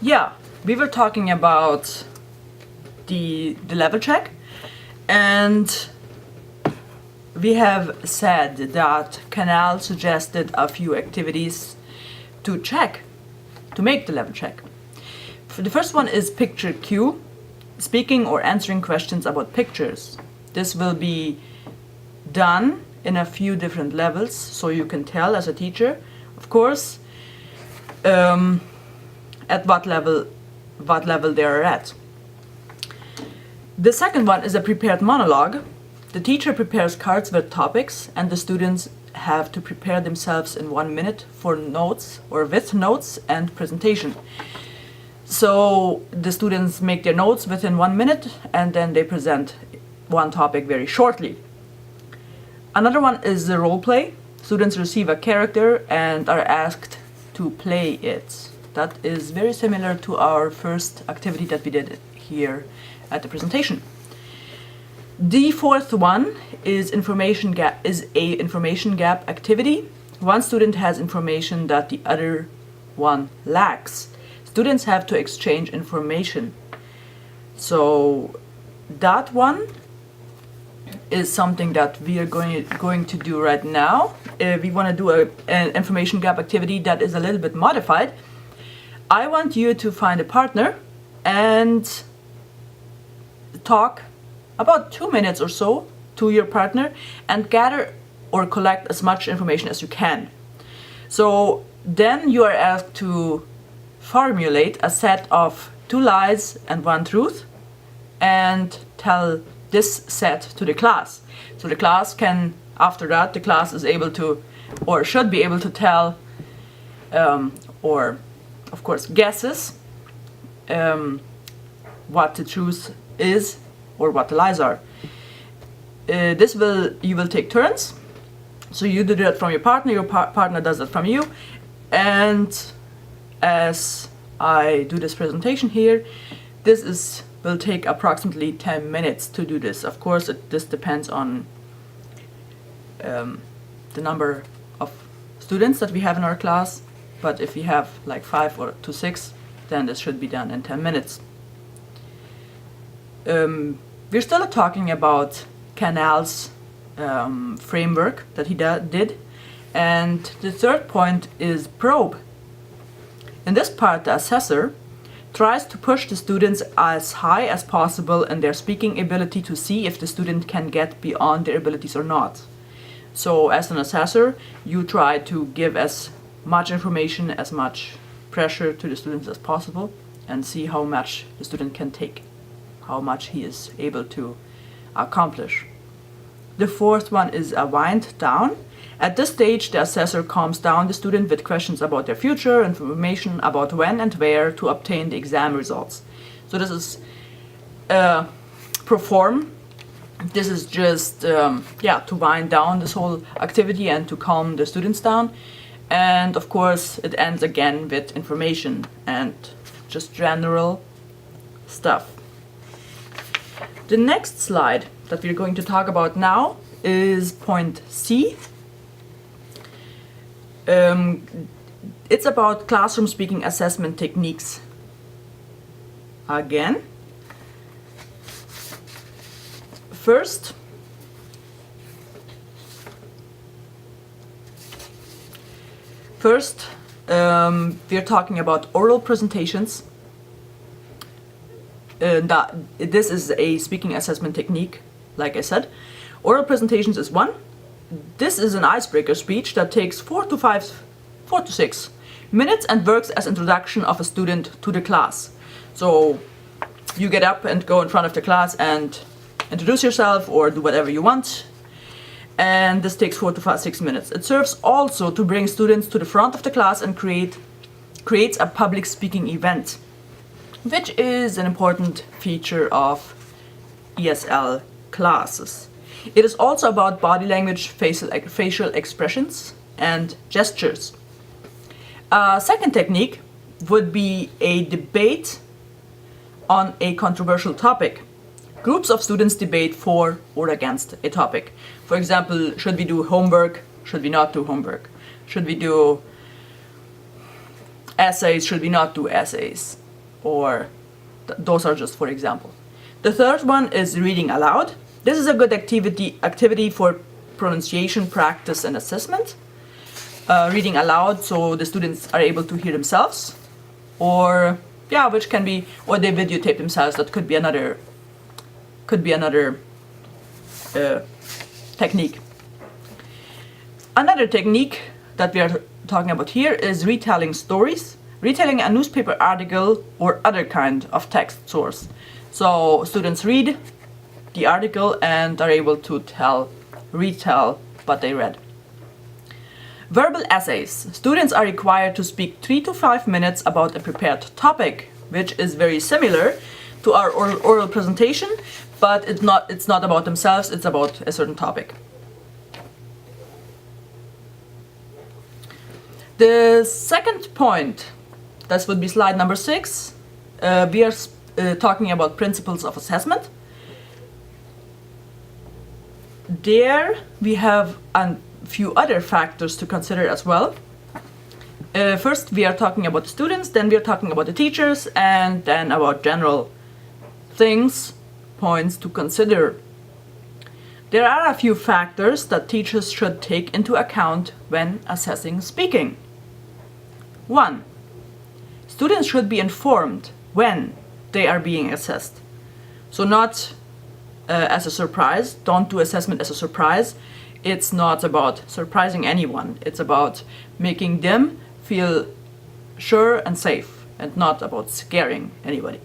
Yeah, we were talking about the level check, and we have said that Canal suggested a few activities to check, to make the level check. The first one is picture Q, speaking or answering questions about pictures. This will be done in a few different levels, so you can tell as a teacher, of course, at what level they are at. The second one is a prepared monologue. The teacher prepares cards with topics, and the students have to prepare themselves in 1 minute for notes or with notes and presentation. So the students make their notes within 1 minute, and then they present one topic very shortly. Another one is the role play. Students receive a character and are asked to play it. That is very similar to our first activity that we did here at the presentation. The fourth one is a information gap activity. One student has information that the other one lacks. Students have to exchange information. So that one is something that we are going to do right now. We want to do an information gap activity that is a little bit modified. I want you to find a partner and talk about 2 minutes or so to your partner and gather or collect as much information as you can. So then you are asked to formulate a set of 2 lies and 1 truth and tell this set to the class. So the class can, after that, the class is able to, or should be able to tell, or of course guesses what the truth is or what the lies are. You will take turns. So you do that from your partner, your partner does that from you, and as I do this presentation here, this will take approximately 10 minutes to do this. Of course, this depends on the number of students that we have in our class, but if we have like 5 or to 6, then this should be done in 10 minutes. We're still talking about Canal's framework that he did, and the third point is probe. In this part, the assessor tries to push the students as high as possible in their speaking ability to see if the student can get beyond their abilities or not. So as an assessor, you try to give as much information, as much pressure to the students as possible, and see how much the student can take, how much he is able to accomplish. The fourth one is a wind down. At this stage, the assessor calms down the student with questions about their future, information about when and where to obtain the exam results. So this is perform. This is just to wind down this whole activity and to calm the students down. And of course, it ends again with information and just general stuff. The next slide that we're going to talk about now is point C. It's about classroom speaking assessment techniques. Again, first, we're talking about oral presentations. This is a speaking assessment technique, like I said. Oral presentations is one. This is an icebreaker speech that takes 4 to 6 minutes and works as introduction of a student to the class. So you get up and go in front of the class and introduce yourself or do whatever you want. And this takes 4 to 6 minutes. It serves also to bring students to the front of the class and creates a public speaking event, which is an important feature of ESL classes. It is also about body language, facial expressions, and gestures. A second technique would be a debate on a controversial topic. Groups of students debate for or against a topic. For example, should we do homework? Should we not do homework? Should we do essays? Should we not do essays? or those are just for example. The third one is reading aloud. This is a good activity for pronunciation practice and assessment. Reading aloud so the students are able to hear themselves, or yeah, which can be, or they videotape themselves. That could be another technique. Another technique that we are talking about here is retelling stories, retelling a newspaper article or other kind of text source. So students read the article and are able to retell what they read. Verbal essays. Students are required to speak 3 to 5 minutes about a prepared topic, which is very similar to our oral presentation, but it's not about themselves, it's about a certain topic. The second point, that would be slide number 6, we are talking about principles of assessment. There we have a few other factors to consider as well. First we are talking about the students, then we are talking about the teachers, and then about general things, points to consider. There are a few factors that teachers should take into account when assessing speaking. 1. Students should be informed when they are being assessed. So not as a surprise. Don't do assessment as a surprise. It's not about surprising anyone. It's about making them feel sure and safe, and not about scaring anybody.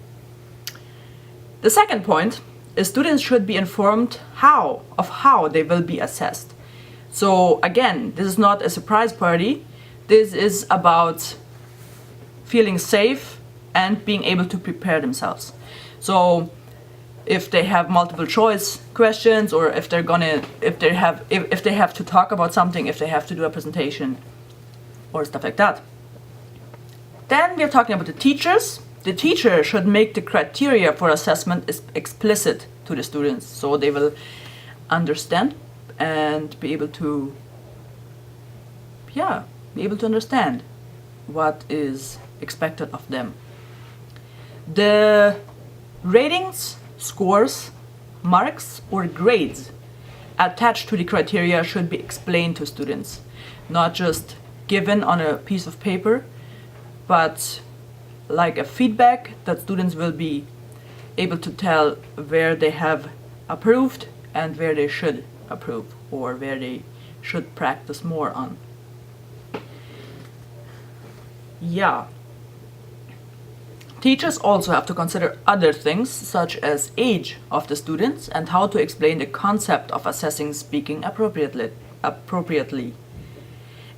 The second point is students should be informed of how they will be assessed. So again, this is not a surprise party. This is about feeling safe and being able to prepare themselves. So if they have multiple choice questions, or if they have to talk about something, if they have to do a presentation or stuff like that. Then we are talking about the teachers. The teacher should make the criteria for assessment explicit to the students, so they will understand and be able to understand what is expected of them. The ratings, scores, marks, or grades attached to the criteria should be explained to students, not just given on a piece of paper, but like a feedback that students will be able to tell where they have approved and where they should approve, or where they should practice more on. Yeah. Teachers also have to consider other things, such as age of the students and how to explain the concept of assessing speaking appropriately.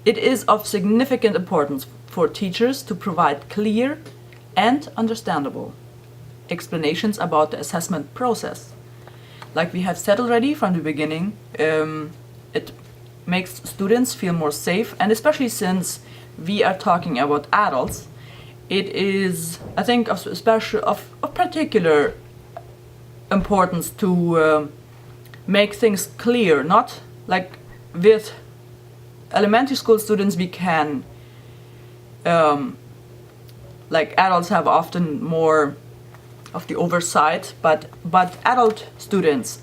It is of significant importance for teachers to provide clear and understandable explanations about the assessment process. Like we have said already from the beginning, it makes students feel more safe, and especially since we are talking about adults, it is, I think, of particular importance to make things clear. Not like with elementary school students, we can, like adults have often more of the oversight, but adult students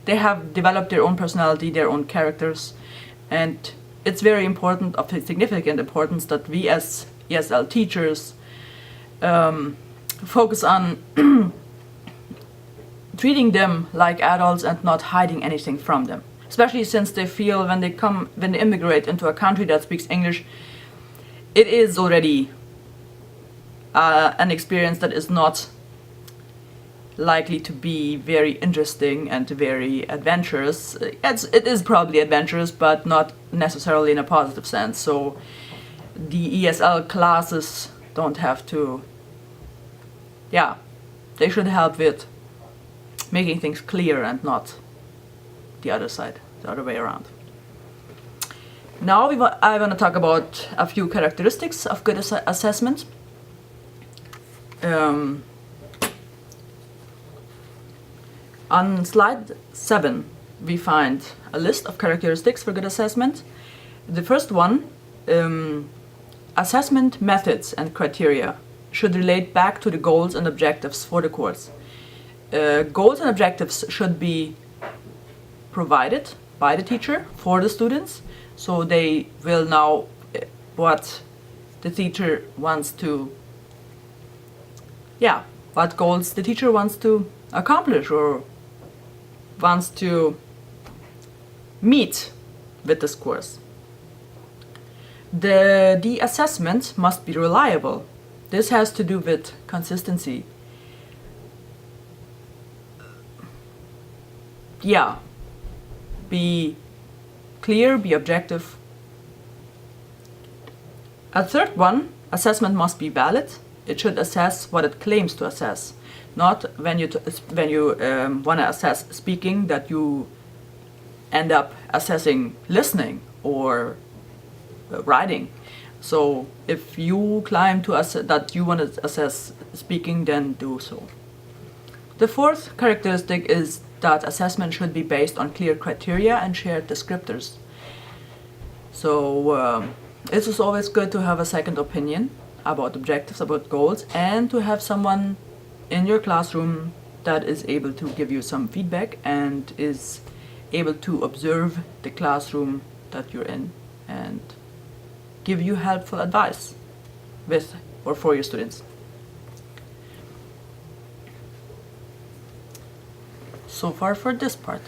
they have developed their own personality, their own characters, and it's very important, of significant importance, that we as ESL teachers focus on treating them like adults and not hiding anything from them. Especially since they feel when they immigrate into a country that speaks English, it is already an experience that is not likely to be very interesting and very adventurous. It is probably adventurous, but not necessarily in a positive sense. So the ESL classes don't have to, they should help with making things clear and not the other side, the other way around. Now I want to talk about a few characteristics of good assessment. On slide 7, we find a list of characteristics for good assessment. The first one, assessment methods and criteria. should relate back to the goals and objectives for the course. Goals and objectives should be provided by the teacher for the students, so they will know what the teacher wants to, what goals the teacher wants to accomplish or wants to meet with this course. The assessment must be reliable. This has to do with consistency. Be clear, be objective. A third one, assessment must be valid. It should assess what it claims to assess, not when you want to assess speaking that you end up assessing listening or writing. So if you claim to that you want to assess speaking, then do so. The fourth characteristic is that assessment should be based on clear criteria and shared descriptors. So it is always good to have a second opinion about objectives, about goals, and to have someone in your classroom that is able to give you some feedback and is able to observe the classroom that you're in and give you helpful advice with or for your students. So far for this part.